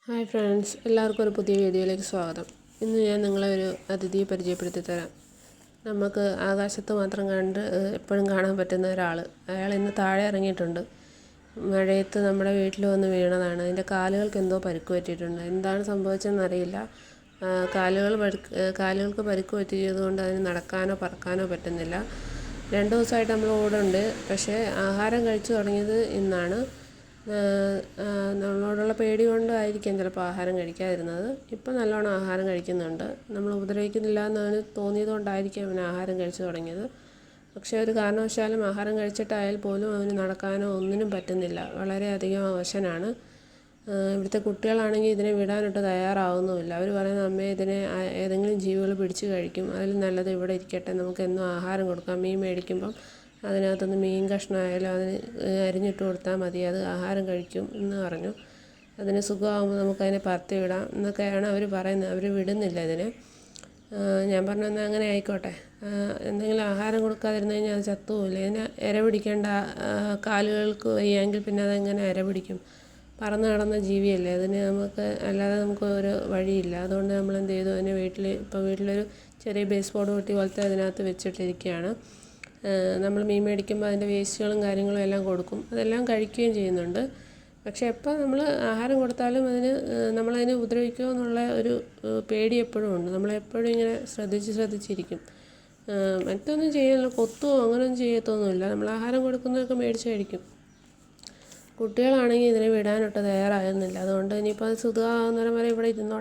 Hi friends, എല്ലാവർക്കും ഒരു പുതിയ വീഡിയോയിലേക്ക് സ്വാഗതം. ഇന്ന് ഞാൻ നിങ്ങളെ ഒരു അതിഥിയെ പരിചയപ്പെടുത്തി തരാം. നമുക്ക് ആകാശത്ത് മാത്രം കണ്ട് എപ്പോഴും കാണാൻ പറ്റുന്ന ഒരാൾ. അയാൾ ഇന്ന് താഴെ ഇറങ്ങിയിട്ടുണ്ട്. മഴയത്ത് നമ്മുടെ വീട്ടിൽ വന്ന് വീണതാണ്. അതിൻ്റെ കാലുകൾക്ക് എന്തോ പരിക്ക് പറ്റിയിട്ടുണ്ട്. എന്താണ് സംഭവിച്ചതെന്നറിയില്ല. കാലുകൾക്ക് പരിക്ക് പറ്റിയതുകൊണ്ട് അതിന് നടക്കാനോ പറക്കാനോ പറ്റുന്നില്ല. 2 ദിവസമായിട്ട് നമ്മൾ കൂടെ ഉണ്ട്. പക്ഷേ ആഹാരം കഴിച്ചു തുടങ്ങിയത് ഇന്നാണ്. നമ്മളോടുള്ള പേടി കൊണ്ടായിരിക്കാം ചിലപ്പോൾ ആഹാരം കഴിക്കാതിരുന്നത്. ഇപ്പം നല്ലോണം ആഹാരം കഴിക്കുന്നുണ്ട്. നമ്മൾ ഉപദ്രവിക്കുന്നില്ല എന്ന് അവന് തോന്നിയത് കൊണ്ടായിരിക്കും അവൻ ആഹാരം കഴിച്ചു തുടങ്ങിയത്. പക്ഷേ ഒരു കാരണവശാലും ആഹാരം കഴിച്ചിട്ടായാൽ പോലും അവന് നടക്കാനോ ഒന്നിനും പറ്റുന്നില്ല. വളരെയധികം അവശനാണ്. ഇവിടുത്തെ കുട്ടികളാണെങ്കിൽ ഇതിനെ വിടാനൊട്ട് തയ്യാറാവുന്നുമില്ല. അവർ പറയുന്ന അമ്മയെ ഇതിനെ ഏതെങ്കിലും ജീവികൾ പിടിച്ച് കഴിക്കും, അതിൽ നല്ലത് ഇവിടെ ഇരിക്കട്ടെ, നമുക്ക് എന്നും ആഹാരം കൊടുക്കാം. മീൻ മേടിക്കുമ്പം അതിനകത്തുനിന്ന് മീൻ കഷ്ണമായാലും അതിന് അരിഞ്ഞിട്ട് കൊടുത്താൽ മതി, അത് ആഹാരം കഴിക്കും എന്ന് പറഞ്ഞു. അതിന് സുഖമാകുമ്പോൾ നമുക്കതിനെ പറത്തി വിടാം എന്നൊക്കെയാണ് അവർ പറയുന്നത്. അവർ വിടുന്നില്ല ഇതിനെ. ഞാൻ പറഞ്ഞു എന്നാൽ അങ്ങനെ ആയിക്കോട്ടെ, എന്തെങ്കിലും ആഹാരം കൊടുക്കാതിരുന്നു കഴിഞ്ഞാൽ അത് ചത്തുപോകില്ല. ഇതിനെ ഇര പിടിക്കേണ്ട, കാലുകൾക്ക് വയ്യെങ്കിൽ പിന്നെ അതെങ്ങനെ ഇര പിടിക്കും? പറന്ന് നടന്ന ജീവിയല്ലേ, അതിന് അല്ലാതെ നമുക്ക് ഒരു വഴിയില്ല. അതുകൊണ്ട് നമ്മൾ എന്ത് ചെയ്തു, അതിനെ വീട്ടിലൊരു ചെറിയ ബേസ് ബോർഡ് പൊട്ടി പോലത്തെ അതിനകത്ത് വെച്ചിട്ടിരിക്കുകയാണ്. നമ്മൾ മീൻ മേടിക്കുമ്പോൾ അതിൻ്റെ വേസ്റ്റുകളും കാര്യങ്ങളും എല്ലാം കൊടുക്കും. അതെല്ലാം കഴിക്കുകയും ചെയ്യുന്നുണ്ട്. പക്ഷേ എപ്പോൾ നമ്മൾ ആഹാരം കൊടുത്താലും നമ്മളതിനെ ഉപദ്രവിക്കുമോ എന്നുള്ള ഒരു പേടി എപ്പോഴും ഉണ്ട്. നമ്മളെപ്പോഴും ഇങ്ങനെ ശ്രദ്ധിച്ചിരിക്കും. മറ്റൊന്നും ചെയ്യാനല്ല, കൊത്തുമോ അങ്ങനെയൊന്നും ചെയ്യത്തൊന്നുമില്ല. നമ്മൾ ആഹാരം കൊടുക്കുന്നതൊക്കെ മേടിച്ച് കഴിക്കും. കുട്ടികളാണെങ്കിൽ ഇതിനെ വിടാനൊട്ട് തയ്യാറാകുന്നില്ല. അതുകൊണ്ട് ഇനിയിപ്പോൾ അത് സുഖമാകുന്നവരെ വരെ ഇവിടെ ഇരുന്നോട്ടെ.